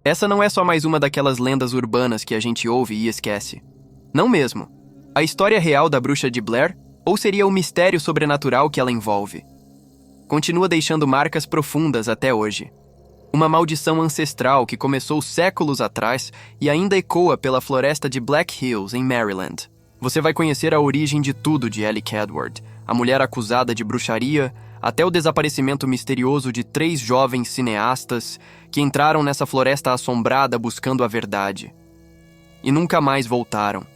Essa não é só mais uma daquelas lendas urbanas que a gente ouve e esquece. Não mesmo. A história real da Bruxa de Blair, ou seria o mistério sobrenatural que ela envolve, continua deixando marcas profundas até hoje. Uma maldição ancestral que começou séculos atrás e ainda ecoa pela floresta de Black Hills, em Maryland. Você vai conhecer a origem de tudo de Ellie Kedward, a mulher acusada de bruxaria, até o desaparecimento misterioso de 3 jovens cineastas que entraram nessa floresta assombrada buscando a verdade. E nunca mais voltaram.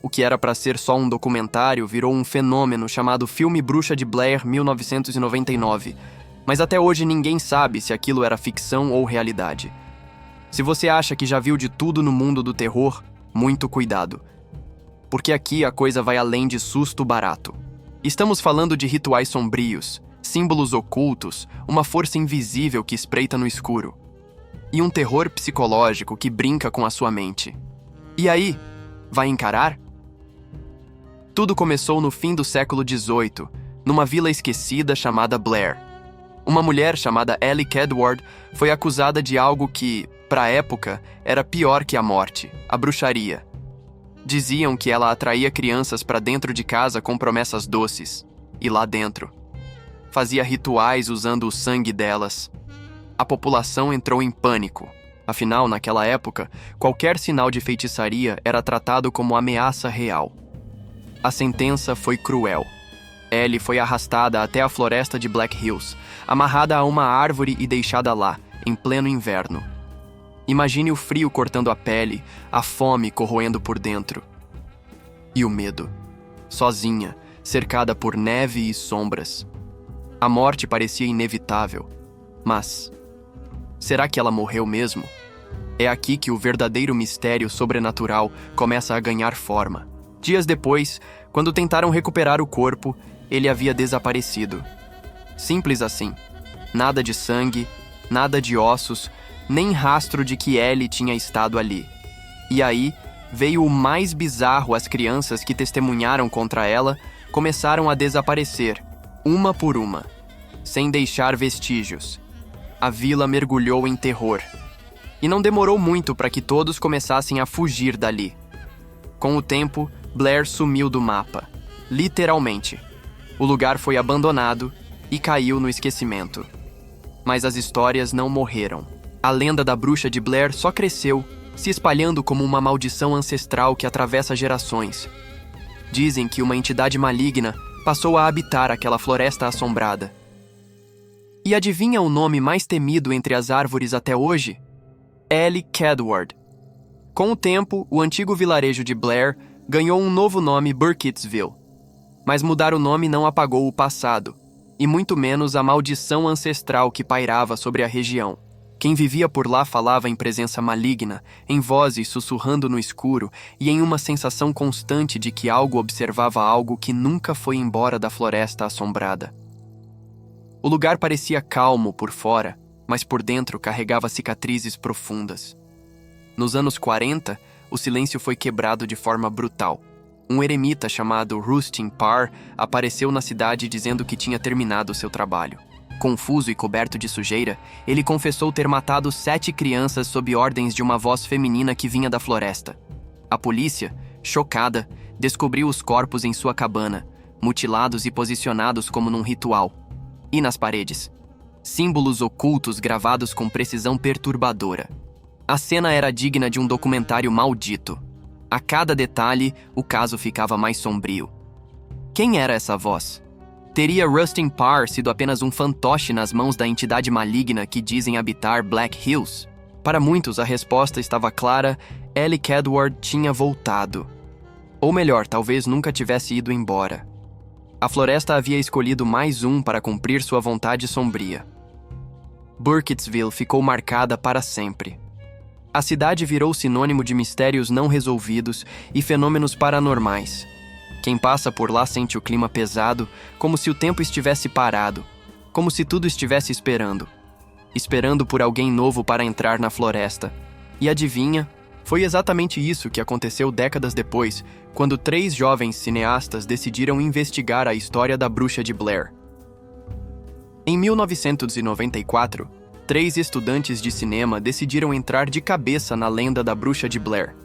O que era para ser só um documentário virou um fenômeno chamado Filme Bruxa de Blair 1999, mas até hoje ninguém sabe se aquilo era ficção ou realidade. Se você acha que já viu de tudo no mundo do terror, muito cuidado. Porque aqui a coisa vai além de susto barato. Estamos falando de rituais sombrios, símbolos ocultos, uma força invisível que espreita no escuro. E um terror psicológico que brinca com a sua mente. E aí, vai encarar? Tudo começou no fim do século XVIII, numa vila esquecida chamada Blair. Uma mulher chamada Ellie Kedward foi acusada de algo que, para a época, era pior que a morte, a bruxaria. Diziam que ela atraía crianças para dentro de casa com promessas doces, e lá dentro fazia rituais usando o sangue delas. A população entrou em pânico. Afinal, naquela época, qualquer sinal de feitiçaria era tratado como ameaça real. A sentença foi cruel. Ellie foi arrastada até a floresta de Black Hills, amarrada a uma árvore e deixada lá, em pleno inverno. Imagine o frio cortando a pele, a fome corroendo por dentro. E o medo. Sozinha, cercada por neve e sombras. A morte parecia inevitável. Mas será que ela morreu mesmo? É aqui que o verdadeiro mistério sobrenatural começa a ganhar forma. Dias depois, quando tentaram recuperar o corpo, ele havia desaparecido. Simples assim. Nada de sangue, nada de ossos, nem rastro de que Ellie tinha estado ali. E aí, veio o mais bizarro: as crianças que testemunharam contra ela começaram a desaparecer, uma por uma, sem deixar vestígios. A vila mergulhou em terror. E não demorou muito para que todos começassem a fugir dali. Com o tempo, Blair sumiu do mapa. Literalmente. O lugar foi abandonado e caiu no esquecimento. Mas as histórias não morreram. A lenda da Bruxa de Blair só cresceu, se espalhando como uma maldição ancestral que atravessa gerações. Dizem que uma entidade maligna passou a habitar aquela floresta assombrada. E adivinha o nome mais temido entre as árvores até hoje? Ellie Kedward. Com o tempo, o antigo vilarejo de Blair ganhou um novo nome, Burkittsville. Mas mudar o nome não apagou o passado, e muito menos a maldição ancestral que pairava sobre a região. Quem vivia por lá falava em presença maligna, em vozes sussurrando no escuro e em uma sensação constante de que algo observava algo que nunca foi embora da floresta assombrada. O lugar parecia calmo por fora, mas por dentro carregava cicatrizes profundas. Nos anos 40, o silêncio foi quebrado de forma brutal. Um eremita chamado Rustin Parr apareceu na cidade dizendo que tinha terminado seu trabalho. Confuso e coberto de sujeira, ele confessou ter matado 7 crianças sob ordens de uma voz feminina que vinha da floresta. A polícia, chocada, descobriu os corpos em sua cabana, mutilados e posicionados como num ritual. E nas paredes, símbolos ocultos gravados com precisão perturbadora. A cena era digna de um documentário maldito. A cada detalhe, o caso ficava mais sombrio. Quem era essa voz? Teria Rustin Parr sido apenas um fantoche nas mãos da entidade maligna que dizem habitar Black Hills? Para muitos, a resposta estava clara: Ellie Kedward tinha voltado. Ou melhor, talvez nunca tivesse ido embora. A floresta havia escolhido mais um para cumprir sua vontade sombria. Burkittsville ficou marcada para sempre. A cidade virou sinônimo de mistérios não resolvidos e fenômenos paranormais. Quem passa por lá sente o clima pesado, como se o tempo estivesse parado, como se tudo estivesse esperando por alguém novo para entrar na floresta. E adivinha? Foi exatamente isso que aconteceu décadas depois, quando 3 jovens cineastas decidiram investigar a história da Bruxa de Blair. Em 1994, 3 estudantes de cinema decidiram entrar de cabeça na lenda da Bruxa de Blair.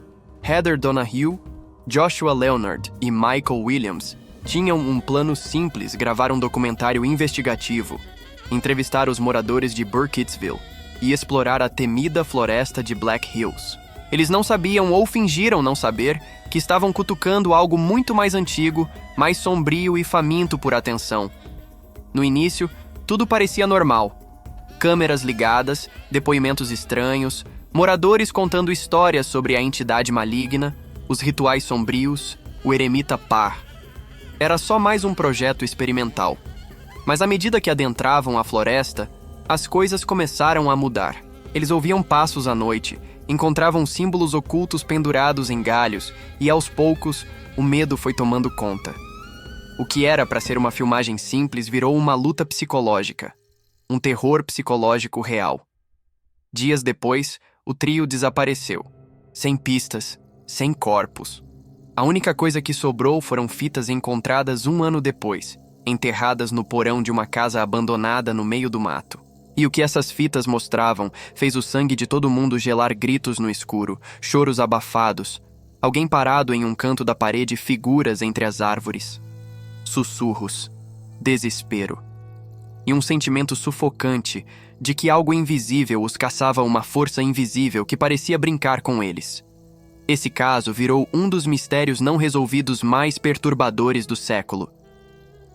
Heather Donahue, Joshua Leonard e Michael Williams tinham um plano simples: gravar um documentário investigativo, entrevistar os moradores de Burkittsville e explorar a temida floresta de Black Hills. Eles não sabiam, ou fingiram não saber, que estavam cutucando algo muito mais antigo, mais sombrio e faminto por atenção. No início, tudo parecia normal. Câmeras ligadas, depoimentos estranhos, moradores contando histórias sobre a entidade maligna, os rituais sombrios, o eremita Parr. Era só mais um projeto experimental. Mas à medida que adentravam a floresta, as coisas começaram a mudar. Eles ouviam passos à noite, encontravam símbolos ocultos pendurados em galhos e, aos poucos, o medo foi tomando conta. O que era para ser uma filmagem simples virou uma luta psicológica. Um terror psicológico real. Dias depois, o trio desapareceu. Sem pistas, sem corpos. A única coisa que sobrou foram fitas encontradas 1 ano depois, enterradas no porão de uma casa abandonada no meio do mato. E o que essas fitas mostravam fez o sangue de todo mundo gelar: gritos no escuro, choros abafados, alguém parado em um canto da parede, figuras entre as árvores. Sussurros, desespero. E um sentimento sufocante de que algo invisível os caçava, uma força invisível que parecia brincar com eles. Esse caso virou um dos mistérios não resolvidos mais perturbadores do século.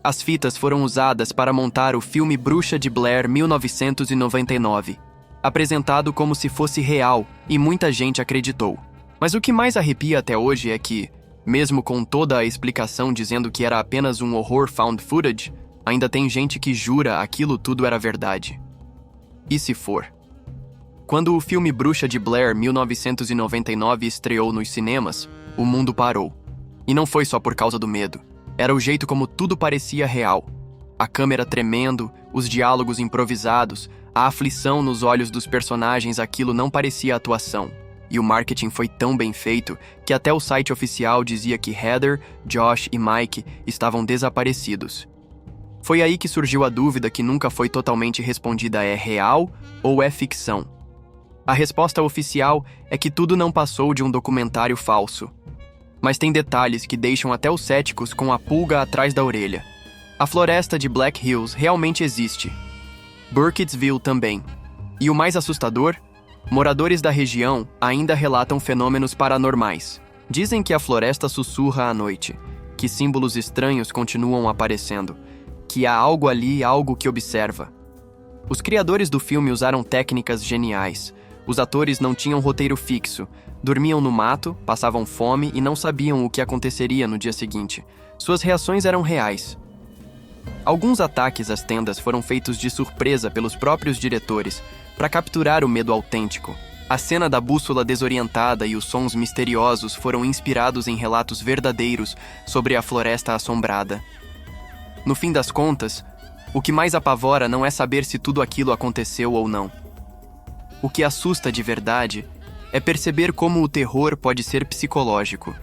As fitas foram usadas para montar o filme Bruxa de Blair 1999, apresentado como se fosse real, e muita gente acreditou. Mas o que mais arrepia até hoje é que, mesmo com toda a explicação dizendo que era apenas um horror found footage, ainda tem gente que jura aquilo tudo era verdade. E se for? Quando o filme Bruxa de Blair 1999 estreou nos cinemas, o mundo parou. E não foi só por causa do medo. Era o jeito como tudo parecia real. A câmera tremendo, os diálogos improvisados, a aflição nos olhos dos personagens, aquilo não parecia atuação. E o marketing foi tão bem feito que até o site oficial dizia que Heather, Josh e Mike estavam desaparecidos. Foi aí que surgiu a dúvida que nunca foi totalmente respondida: é real ou é ficção? A resposta oficial é que tudo não passou de um documentário falso. Mas tem detalhes que deixam até os céticos com a pulga atrás da orelha. A floresta de Black Hills realmente existe. Burkittsville também. E o mais assustador? Moradores da região ainda relatam fenômenos paranormais. Dizem que a floresta sussurra à noite, que símbolos estranhos continuam aparecendo, que há algo ali, algo que observa. Os criadores do filme usaram técnicas geniais. Os atores não tinham roteiro fixo, dormiam no mato, passavam fome e não sabiam o que aconteceria no dia seguinte. Suas reações eram reais. Alguns ataques às tendas foram feitos de surpresa pelos próprios diretores, para capturar o medo autêntico. A cena da bússola desorientada e os sons misteriosos foram inspirados em relatos verdadeiros sobre a floresta assombrada. No fim das contas, o que mais apavora não é saber se tudo aquilo aconteceu ou não. O que assusta de verdade é perceber como o terror pode ser psicológico.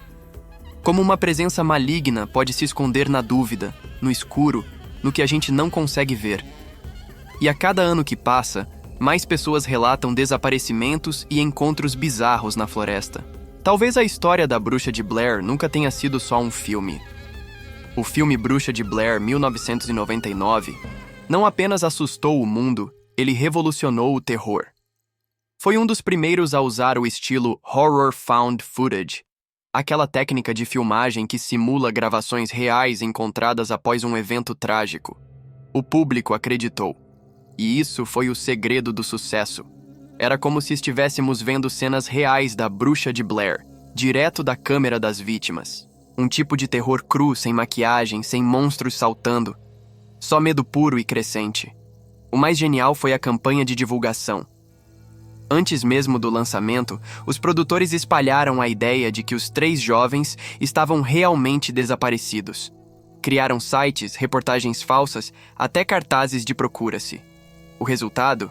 Como uma presença maligna pode se esconder na dúvida, no escuro, no que a gente não consegue ver. E a cada ano que passa, mais pessoas relatam desaparecimentos e encontros bizarros na floresta. Talvez a história da Bruxa de Blair nunca tenha sido só um filme. O filme Bruxa de Blair 1999 não apenas assustou o mundo, ele revolucionou o terror. Foi um dos primeiros a usar o estilo Horror Found Footage, aquela técnica de filmagem que simula gravações reais encontradas após um evento trágico. O público acreditou. E isso foi o segredo do sucesso. Era como se estivéssemos vendo cenas reais da Bruxa de Blair, direto da câmera das vítimas. Um tipo de terror cru, sem maquiagem, sem monstros saltando. Só medo puro e crescente. O mais genial foi a campanha de divulgação. Antes mesmo do lançamento, os produtores espalharam a ideia de que os 3 jovens estavam realmente desaparecidos. Criaram sites, reportagens falsas, até cartazes de procura-se. O resultado?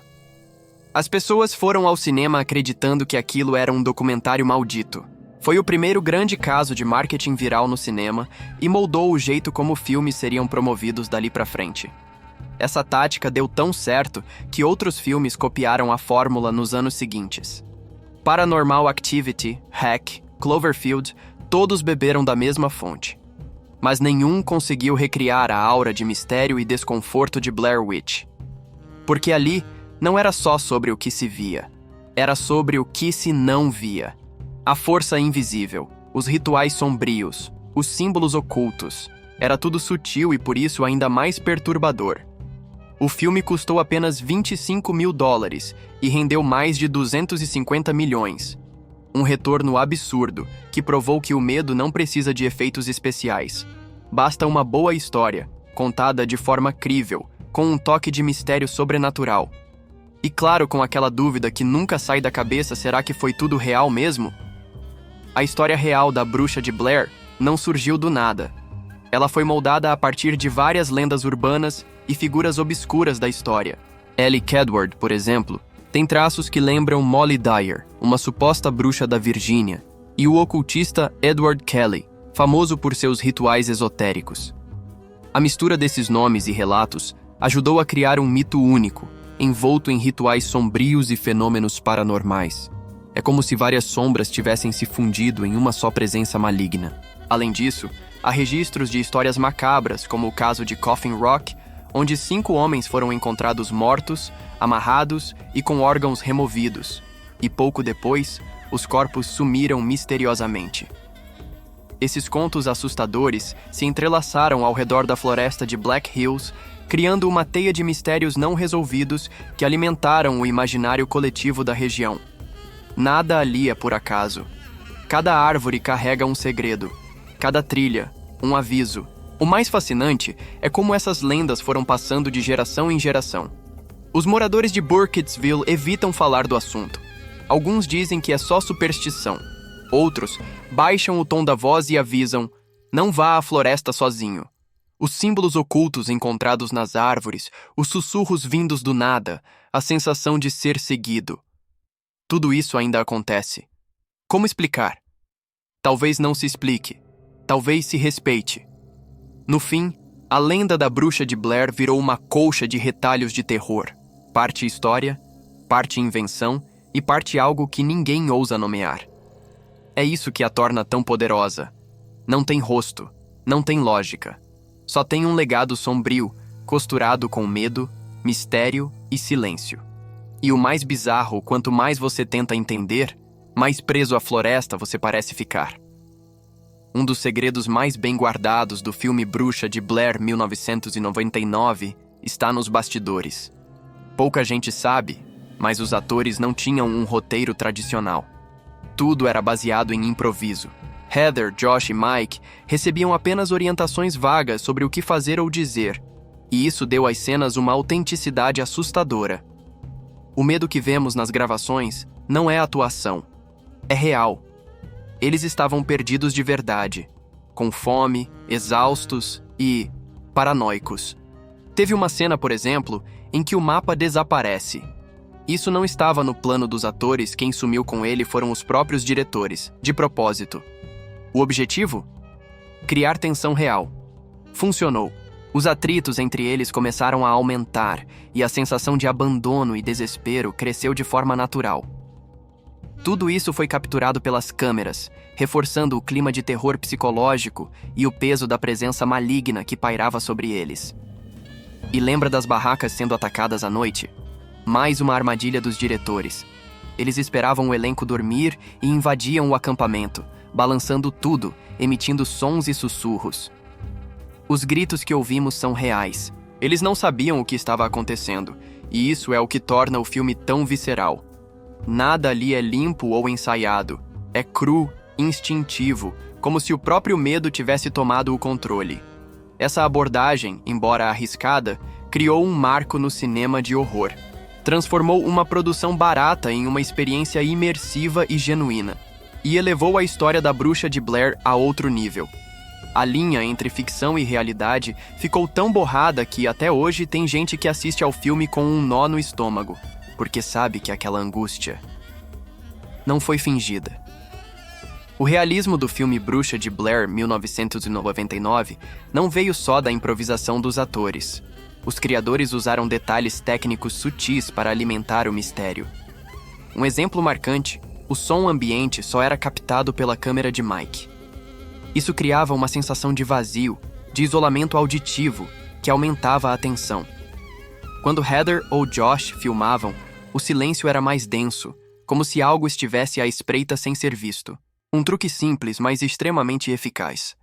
As pessoas foram ao cinema acreditando que aquilo era um documentário maldito. Foi o primeiro grande caso de marketing viral no cinema e moldou o jeito como filmes seriam promovidos dali pra frente. Essa tática deu tão certo que outros filmes copiaram a fórmula nos anos seguintes. Paranormal Activity, Hack, Cloverfield, todos beberam da mesma fonte. Mas nenhum conseguiu recriar a aura de mistério e desconforto de Blair Witch. Porque ali não era só sobre o que se via, era sobre o que se não via. A força invisível, os rituais sombrios, os símbolos ocultos, era tudo sutil e por isso ainda mais perturbador. O filme custou apenas $25 mil e rendeu mais de 250 milhões. Um retorno absurdo, que provou que o medo não precisa de efeitos especiais. Basta uma boa história, contada de forma crível, com um toque de mistério sobrenatural. E claro, com aquela dúvida que nunca sai da cabeça, será que foi tudo real mesmo? A história real da Bruxa de Blair não surgiu do nada. Ela foi moldada a partir de várias lendas urbanas e figuras obscuras da história. Ellie Kedward, por exemplo, tem traços que lembram Molly Dyer, uma suposta bruxa da Virgínia, e o ocultista Edward Kelly, famoso por seus rituais esotéricos. A mistura desses nomes e relatos ajudou a criar um mito único, envolto em rituais sombrios e fenômenos paranormais. É como se várias sombras tivessem se fundido em uma só presença maligna. Além disso, há registros de histórias macabras, como o caso de Coffin Rock, onde 5 homens foram encontrados mortos, amarrados e com órgãos removidos, e pouco depois, os corpos sumiram misteriosamente. Esses contos assustadores se entrelaçaram ao redor da floresta de Black Hills, criando uma teia de mistérios não resolvidos que alimentaram o imaginário coletivo da região. Nada ali é por acaso. Cada árvore carrega um segredo, cada trilha, um aviso. O mais fascinante é como essas lendas foram passando de geração em geração. Os moradores de Burkittsville evitam falar do assunto. Alguns dizem que é só superstição. Outros baixam o tom da voz e avisam: não vá à floresta sozinho. Os símbolos ocultos encontrados nas árvores, os sussurros vindos do nada, a sensação de ser seguido. Tudo isso ainda acontece. Como explicar? Talvez não se explique. Talvez se respeite. No fim, a lenda da Bruxa de Blair virou uma colcha de retalhos de terror. Parte história, parte invenção e parte algo que ninguém ousa nomear. É isso que a torna tão poderosa. Não tem rosto, não tem lógica. Só tem um legado sombrio, costurado com medo, mistério e silêncio. E o mais bizarro, quanto mais você tenta entender, mais preso à floresta você parece ficar. Um dos segredos mais bem guardados do filme Bruxa de Blair 1999 está nos bastidores. Pouca gente sabe, mas os atores não tinham um roteiro tradicional. Tudo era baseado em improviso. Heather, Josh e Mike recebiam apenas orientações vagas sobre o que fazer ou dizer, e isso deu às cenas uma autenticidade assustadora. O medo que vemos nas gravações não é atuação, é real. Eles estavam perdidos de verdade, com fome, exaustos e paranoicos. Teve uma cena, por exemplo, em que o mapa desaparece. Isso não estava no plano dos atores, quem sumiu com ele foram os próprios diretores, de propósito. O objetivo? Criar tensão real. Funcionou. Os atritos entre eles começaram a aumentar e a sensação de abandono e desespero cresceu de forma natural. Tudo isso foi capturado pelas câmeras, reforçando o clima de terror psicológico e o peso da presença maligna que pairava sobre eles. E lembra das barracas sendo atacadas à noite? Mais uma armadilha dos diretores. Eles esperavam o elenco dormir e invadiam o acampamento, balançando tudo, emitindo sons e sussurros. Os gritos que ouvimos são reais. Eles não sabiam o que estava acontecendo, e isso é o que torna o filme tão visceral. Nada ali é limpo ou ensaiado. É cru, instintivo, como se o próprio medo tivesse tomado o controle. Essa abordagem, embora arriscada, criou um marco no cinema de horror. Transformou uma produção barata em uma experiência imersiva e genuína, e elevou a história da Bruxa de Blair a outro nível. A linha entre ficção e realidade ficou tão borrada que até hoje tem gente que assiste ao filme com um nó no estômago, porque sabe que aquela angústia não foi fingida. O realismo do filme Bruxa de Blair 1999 não veio só da improvisação dos atores. Os criadores usaram detalhes técnicos sutis para alimentar o mistério. Um exemplo marcante: o som ambiente só era captado pela câmera de Mike. Isso criava uma sensação de vazio, de isolamento auditivo, que aumentava a tensão. Quando Heather ou Josh filmavam, o silêncio era mais denso, como se algo estivesse à espreita sem ser visto. Um truque simples, mas extremamente eficaz.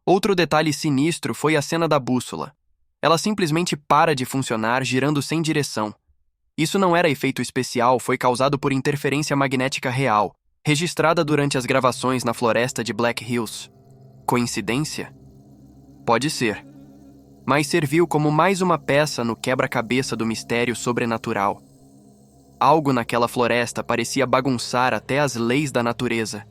Outro detalhe sinistro foi a cena da bússola. Ela simplesmente para de funcionar, girando sem direção. Isso não era efeito especial, foi causado por interferência magnética real, registrada durante as gravações na floresta de Black Hills. Coincidência? Pode ser. Mas serviu como mais uma peça no quebra-cabeça do mistério sobrenatural. Algo naquela floresta parecia bagunçar até as leis da natureza,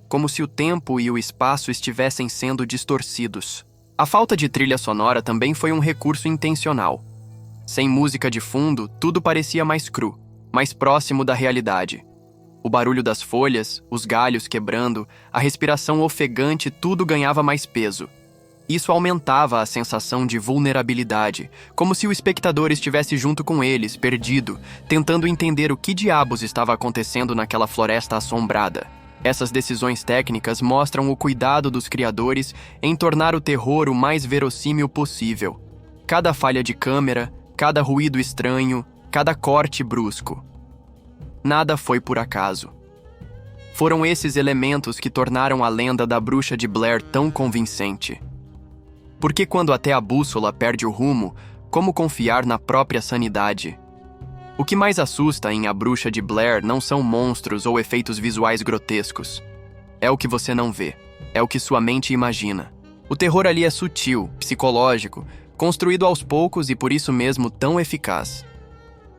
como se o tempo e o espaço estivessem sendo distorcidos. A falta de trilha sonora também foi um recurso intencional. Sem música de fundo, tudo parecia mais cru, mais próximo da realidade. O barulho das folhas, os galhos quebrando, a respiração ofegante, tudo ganhava mais peso. Isso aumentava a sensação de vulnerabilidade, como se o espectador estivesse junto com eles, perdido, tentando entender o que diabos estava acontecendo naquela floresta assombrada. Essas decisões técnicas mostram o cuidado dos criadores em tornar o terror o mais verossímil possível. Cada falha de câmera, cada ruído estranho, cada corte brusco. Nada foi por acaso. Foram esses elementos que tornaram a lenda da Bruxa de Blair tão convincente. Porque quando até a bússola perde o rumo, como confiar na própria sanidade? O que mais assusta em A Bruxa de Blair não são monstros ou efeitos visuais grotescos. É o que você não vê. É o que sua mente imagina. O terror ali é sutil, psicológico, construído aos poucos e por isso mesmo tão eficaz.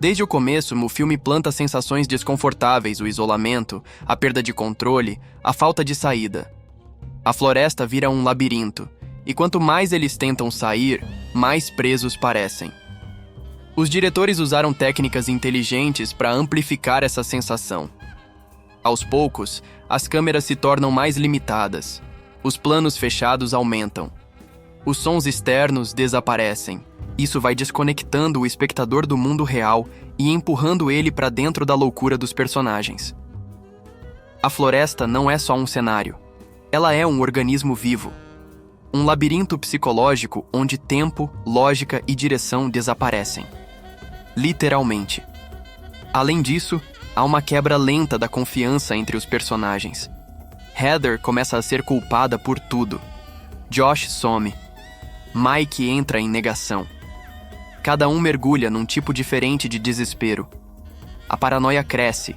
Desde o começo, o filme planta sensações desconfortáveis, o isolamento, a perda de controle, a falta de saída. A floresta vira um labirinto, e quanto mais eles tentam sair, mais presos parecem. Os diretores usaram técnicas inteligentes para amplificar essa sensação. Aos poucos, as câmeras se tornam mais limitadas, os planos fechados aumentam, os sons externos desaparecem. Isso vai desconectando o espectador do mundo real e empurrando ele para dentro da loucura dos personagens. A floresta não é só um cenário. Ela é um organismo vivo. Um labirinto psicológico onde tempo, lógica e direção desaparecem. Literalmente. Além disso, há uma quebra lenta da confiança entre os personagens. Heather começa a ser culpada por tudo. Josh some. Mike entra em negação. Cada um mergulha num tipo diferente de desespero. A paranoia cresce.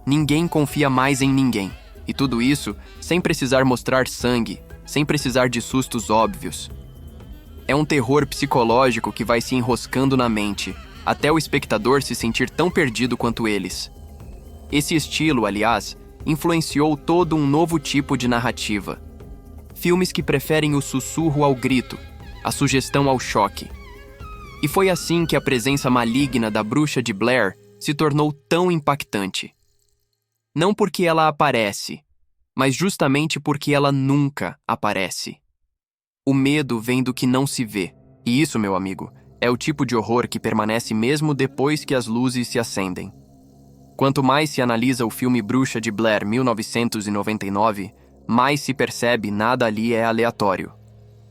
Ninguém confia mais em ninguém. E tudo isso sem precisar mostrar sangue, sem precisar de sustos óbvios. É um terror psicológico que vai se enroscando na mente, até o espectador se sentir tão perdido quanto eles. Esse estilo, aliás, influenciou todo um novo tipo de narrativa. Filmes que preferem o sussurro ao grito, a sugestão ao choque. E foi assim que a presença maligna da Bruxa de Blair se tornou tão impactante. Não porque ela aparece, mas justamente porque ela nunca aparece. O medo vem do que não se vê, e isso, meu amigo, é o tipo de horror que permanece mesmo depois que as luzes se acendem. Quanto mais se analisa o filme Bruxa de Blair 1999, mais se percebe nada ali é aleatório.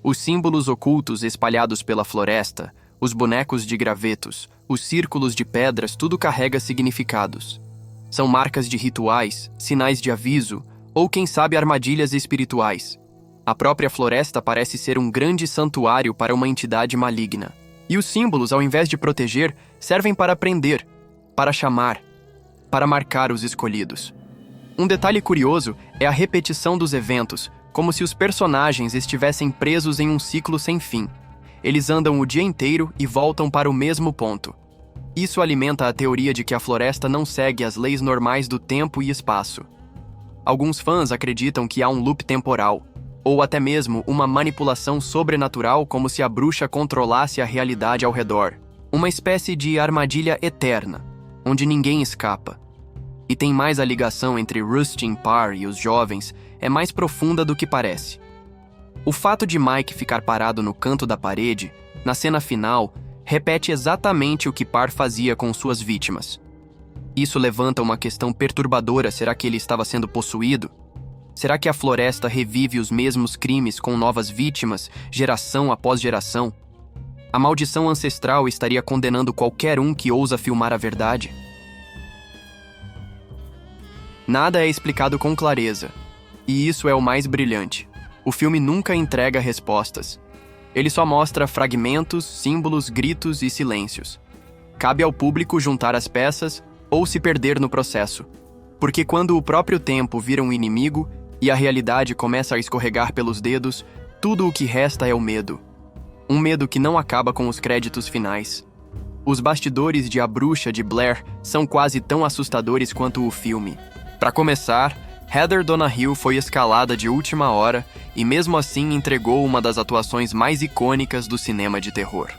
Os símbolos ocultos espalhados pela floresta, os bonecos de gravetos, os círculos de pedras, tudo carrega significados. São marcas de rituais, sinais de aviso, ou quem sabe armadilhas espirituais. A própria floresta parece ser um grande santuário para uma entidade maligna. E os símbolos, ao invés de proteger, servem para prender, para chamar, para marcar os escolhidos. Um detalhe curioso é a repetição dos eventos, como se os personagens estivessem presos em um ciclo sem fim. Eles andam o dia inteiro e voltam para o mesmo ponto. Isso alimenta a teoria de que a floresta não segue as leis normais do tempo e espaço. Alguns fãs acreditam que há um loop temporal, ou até mesmo uma manipulação sobrenatural como se a bruxa controlasse a realidade ao redor. Uma espécie de armadilha eterna, onde ninguém escapa. E tem mais a ligação entre Rustin Parr e os jovens é mais profunda do que parece. O fato de Mike ficar parado no canto da parede, na cena final, repete exatamente o que Parr fazia com suas vítimas. Isso levanta uma questão perturbadora: será que ele estava sendo possuído? Será que a floresta revive os mesmos crimes com novas vítimas, geração após geração? A maldição ancestral estaria condenando qualquer um que ousa filmar a verdade? Nada é explicado com clareza, e isso é o mais brilhante. O filme nunca entrega respostas. Ele só mostra fragmentos, símbolos, gritos e silêncios. Cabe ao público juntar as peças ou se perder no processo. Porque quando o próprio tempo vira um inimigo e a realidade começa a escorregar pelos dedos, tudo o que resta é o medo. Um medo que não acaba com os créditos finais. Os bastidores de A Bruxa de Blair são quase tão assustadores quanto o filme. Para começar, Heather Donahue foi escalada de última hora e mesmo assim entregou uma das atuações mais icônicas do cinema de terror.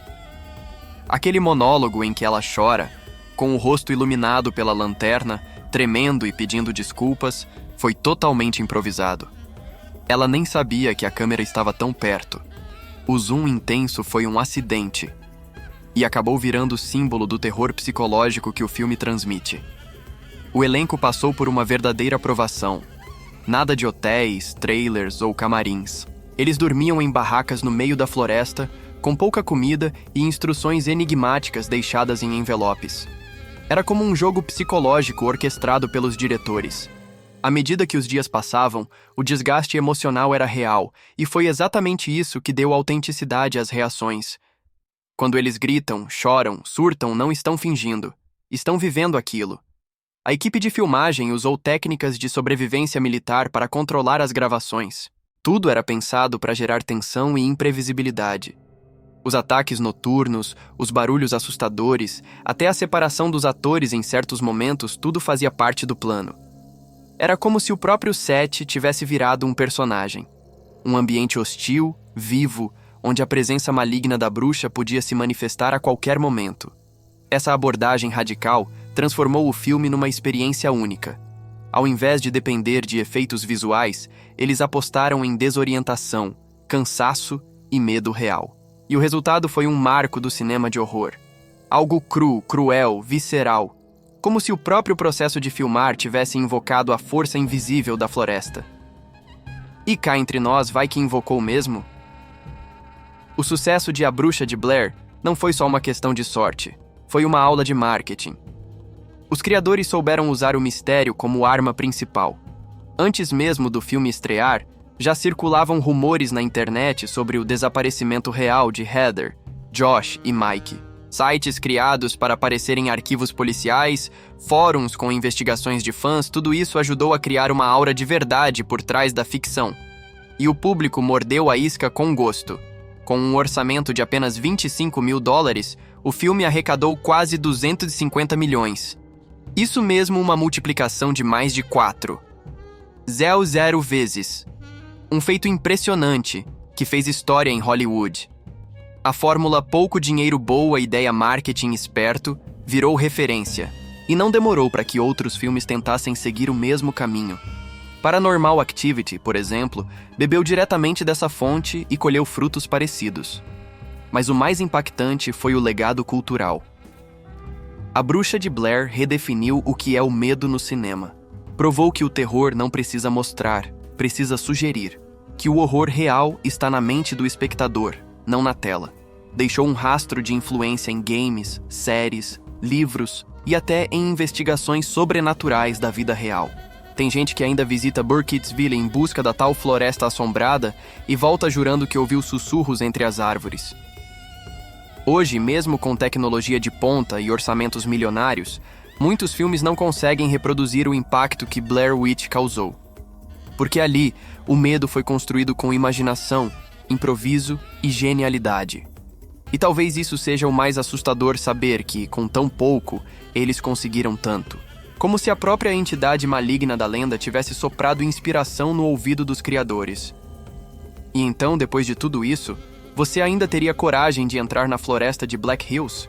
Aquele monólogo em que ela chora, com o rosto iluminado pela lanterna, tremendo e pedindo desculpas, foi totalmente improvisado. Ela nem sabia que a câmera estava tão perto. O zoom intenso foi um acidente e acabou virando o símbolo do terror psicológico que o filme transmite. O elenco passou por uma verdadeira aprovação. Nada de hotéis, trailers ou camarins. Eles dormiam em barracas no meio da floresta, com pouca comida e instruções enigmáticas deixadas em envelopes. Era como um jogo psicológico orquestrado pelos diretores. À medida que os dias passavam, o desgaste emocional era real, e foi exatamente isso que deu autenticidade às reações. Quando eles gritam, choram, surtam, não estão fingindo. Estão vivendo aquilo. A equipe de filmagem usou técnicas de sobrevivência militar para controlar as gravações. Tudo era pensado para gerar tensão e imprevisibilidade. Os ataques noturnos, os barulhos assustadores, até a separação dos atores em certos momentos, tudo fazia parte do plano. Era como se o próprio set tivesse virado um personagem. Um ambiente hostil, vivo, onde a presença maligna da bruxa podia se manifestar a qualquer momento. Essa abordagem radical transformou o filme numa experiência única. Ao invés de depender de efeitos visuais, eles apostaram em desorientação, cansaço e medo real. E o resultado foi um marco do cinema de horror. Algo cru, cruel, visceral. Como se o próprio processo de filmar tivesse invocado a força invisível da floresta. E cá entre nós, vai que invocou mesmo? O sucesso de A Bruxa de Blair não foi só uma questão de sorte. Foi uma aula de marketing. Os criadores souberam usar o mistério como arma principal. Antes mesmo do filme estrear, já circulavam rumores na internet sobre o desaparecimento real de Heather, Josh e Mike. Sites criados para aparecer em arquivos policiais, fóruns com investigações de fãs, tudo isso ajudou a criar uma aura de verdade por trás da ficção. E o público mordeu a isca com gosto. Com um orçamento de apenas $25 mil, o filme arrecadou quase 250 milhões. Isso mesmo, uma multiplicação de mais de 4,00 vezes. Um feito impressionante que fez história em Hollywood. A fórmula pouco dinheiro, boa ideia, marketing esperto virou referência. E não demorou para que outros filmes tentassem seguir o mesmo caminho. Paranormal Activity, por exemplo, bebeu diretamente dessa fonte e colheu frutos parecidos. Mas o mais impactante foi o legado cultural. A Bruxa de Blair redefiniu o que é o medo no cinema. Provou que o terror não precisa mostrar, precisa sugerir. Que o horror real está na mente do espectador, não na tela. Deixou um rastro de influência em games, séries, livros e até em investigações sobrenaturais da vida real. Tem gente que ainda visita Burkittsville em busca da tal floresta assombrada e volta jurando que ouviu sussurros entre as árvores. Hoje, mesmo com tecnologia de ponta e orçamentos milionários, muitos filmes não conseguem reproduzir o impacto que Blair Witch causou. Porque ali, o medo foi construído com imaginação, improviso e genialidade. E talvez isso seja o mais assustador, saber que, com tão pouco, eles conseguiram tanto. Como se a própria entidade maligna da lenda tivesse soprado inspiração no ouvido dos criadores. E então, depois de tudo isso, você ainda teria coragem de entrar na floresta de Black Hills?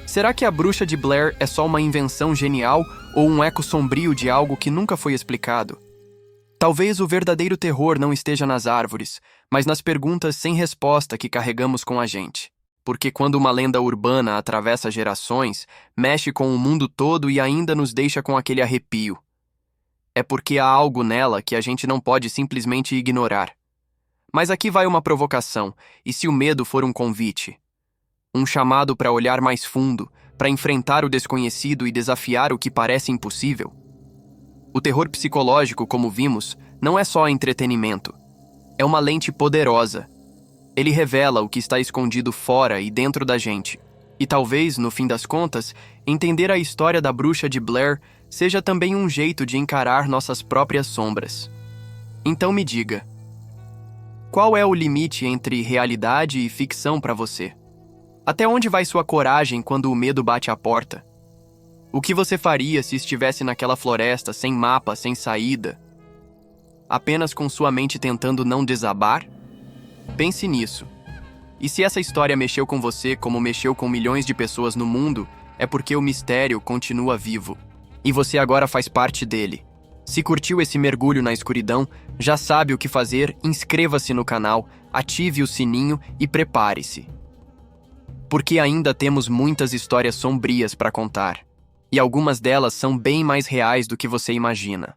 Será que A Bruxa de Blair é só uma invenção genial ou um eco sombrio de algo que nunca foi explicado? Talvez o verdadeiro terror não esteja nas árvores, mas nas perguntas sem resposta que carregamos com a gente. porque quando uma lenda urbana atravessa gerações, mexe com o mundo todo e ainda nos deixa com aquele arrepio. É porque há algo nela que a gente não pode simplesmente ignorar. Mas aqui vai uma provocação, e se o medo for um convite? Um chamado para olhar mais fundo, para enfrentar o desconhecido e desafiar o que parece impossível? O terror psicológico, como vimos, não é só entretenimento. É uma lente poderosa. Ele revela o que está escondido fora e dentro da gente. E talvez, no fim das contas, entender a história da Bruxa de Blair seja também um jeito de encarar nossas próprias sombras. Então me diga, qual é o limite entre realidade e ficção para você? Até onde vai sua coragem quando o medo bate à porta? O que você faria se estivesse naquela floresta, sem mapa, sem saída? Apenas com sua mente tentando não desabar? Pense nisso. E se essa história mexeu com você como mexeu com milhões de pessoas no mundo, é porque o mistério continua vivo. E você agora faz parte dele. Se curtiu esse mergulho na escuridão, já sabe o que fazer, inscreva-se no canal, ative o sininho e prepare-se. Porque ainda temos muitas histórias sombrias para contar. E algumas delas são bem mais reais do que você imagina.